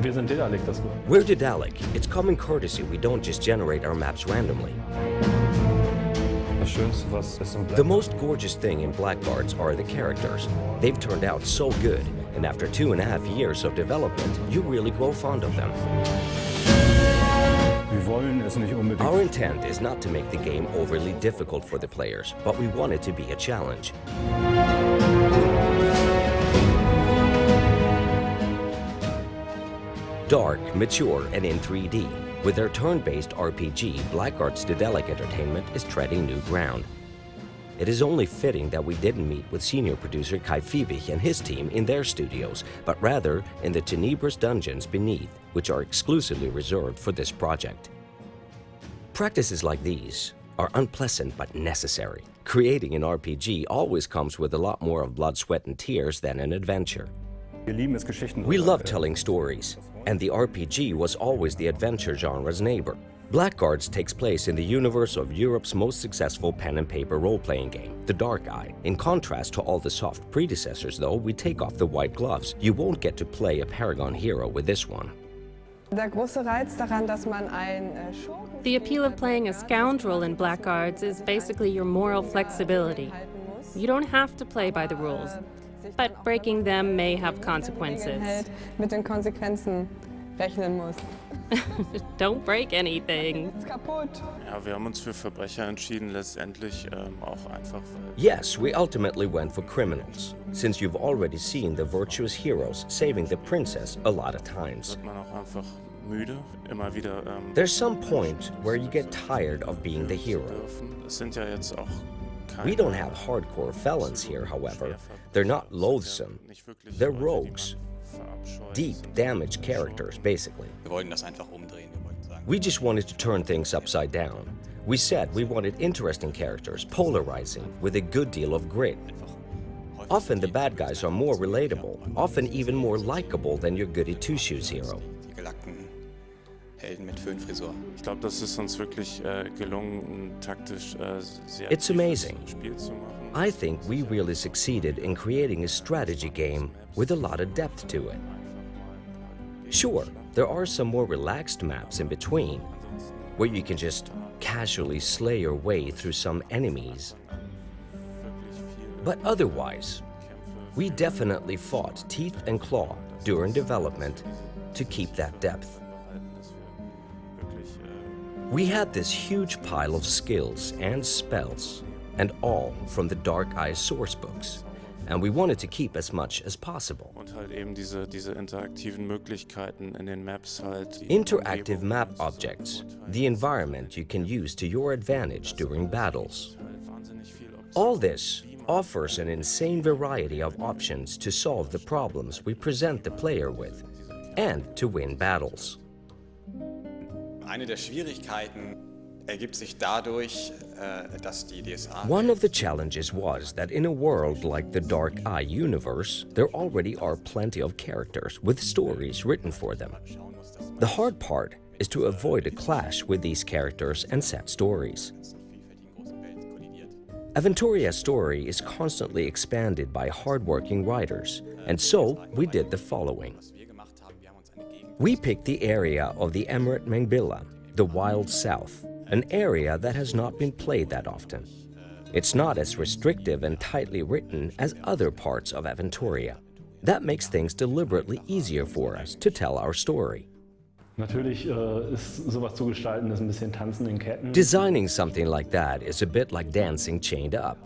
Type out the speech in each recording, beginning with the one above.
We're Daedalic. It's common courtesy we don't just generate our maps randomly. The most gorgeous thing in Blackguards are the characters. They've turned out so good, and after 2.5 years of development, you really grow fond of them. Our intent is not to make the game overly difficult for the players, but we want it to be a challenge. Dark, mature, and in 3D. With their turn-based RPG, Blackguards Daedalic Entertainment is treading new ground. It is only fitting that we didn't meet with senior producer Kai Fiebig and his team in their studios, but rather in the tenebrous dungeons beneath, which are exclusively reserved for this project. Practices like these are unpleasant but necessary. Creating an RPG always comes with a lot more of blood, sweat, and tears than an adventure. We love telling stories, and the RPG was always the adventure genre's neighbor. Blackguards takes place in the universe of Europe's most successful pen and paper role-playing game, The Dark Eye. In contrast to all the soft predecessors, though, we take off the white gloves. You won't get to play a paragon hero with this one. The appeal of playing a scoundrel in Blackguards is basically your moral flexibility. You don't have to play by the rules, but breaking them may have consequences. Don't break anything. Yes, we ultimately went for criminals, since you've already seen the virtuous heroes saving the princess a lot of times. There's some point where you get tired of being the hero. We don't have hardcore felons here, however. They're not loathsome. They're rogues. Deep, damaged characters, basically. We just wanted to turn things upside down. We said we wanted interesting characters, polarizing, with a good deal of grit. Often the bad guys are more relatable, often even more likable than your goody-two-shoes hero. It's amazing. I think we really succeeded in creating a strategy game with a lot of depth to it. Sure, there are some more relaxed maps in between, where you can just casually slay your way through some enemies. But otherwise, we definitely fought teeth and claw during development to keep that depth. We had this huge pile of skills and spells, and all from the Dark Eye source books, and we wanted to keep as much as possible. Interactive map objects, the environment you can use to your advantage during battles. All this offers an insane variety of options to solve the problems we present the player with, and to win battles. One of the challenges was that in a world like the Dark Eye universe, there already are plenty of characters with stories written for them. The hard part is to avoid a clash with these characters and set stories. Aventuria's story is constantly expanded by hardworking writers, and so we did the following. We picked the area of the Emirate Mengbilla, the Wild South, an area that has not been played that often. It's not as restrictive and tightly written as other parts of Aventuria. That makes things deliberately easier for us to tell our story. Designing something like that is a bit like dancing chained up.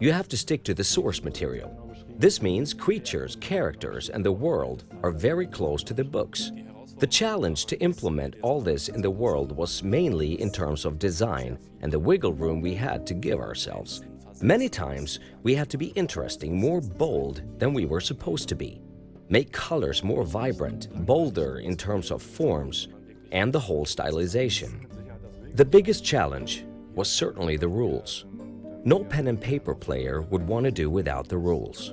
You have to stick to the source material. This means creatures, characters, and the world are very close to the books. The challenge to implement all this in the world was mainly in terms of design and the wiggle room we had to give ourselves. Many times, we had to be interesting, more bold than we were supposed to be. Make colors more vibrant, bolder in terms of forms, and the whole stylization. The biggest challenge was certainly the rules. No pen and paper player would want to do without the rules.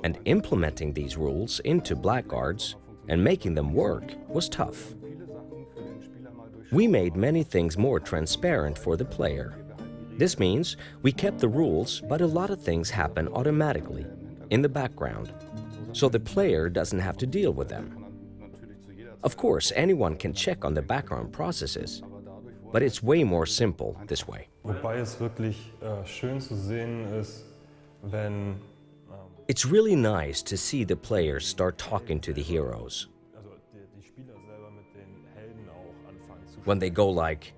And implementing these rules into Blackguards and making them work was tough. We made many things more transparent for the player. This means we kept the rules, but a lot of things happen automatically, in the background, so the player doesn't have to deal with them. Of course, anyone can check on the background processes, but it's way more simple this way. Wobei es wirklich schön zu sehen ist, wenn It's really nice to see the players start talking to the heroes. die Spieler selber mit den Helden auch anfangen zu When they go like,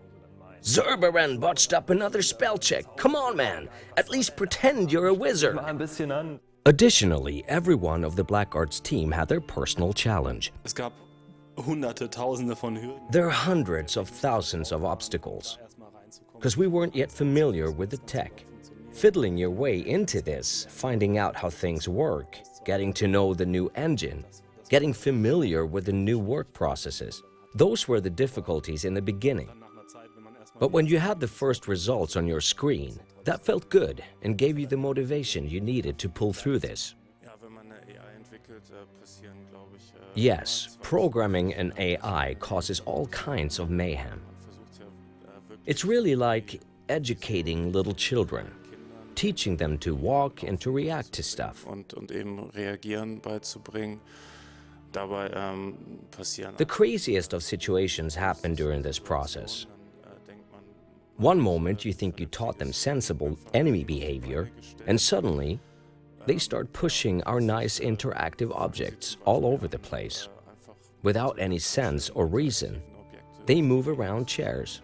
Zerberan botched up another spell check. Come on, man. At least pretend you're a wizard. ein bisschen an. Additionally, every one of the Blackguards team had their personal challenge. Es gab Hunderte, Tausende von Hürden. There are hundreds of thousands of obstacles, because we weren't yet familiar with the tech. Fiddling your way into this, finding out how things work, getting to know the new engine, getting familiar with the new work processes, those were the difficulties in the beginning. But when you had the first results on your screen, that felt good and gave you the motivation you needed to pull through this. Yes, programming an AI causes all kinds of mayhem. It's really like educating little children, teaching them to walk and to react to stuff. Und eben reagieren beizubringen. Dabei passieren. The craziest of situations happen during this process. One moment you think you taught them sensible enemy behavior, and suddenly they start pushing our nice interactive objects all over the place. Without any sense or reason, they move around chairs,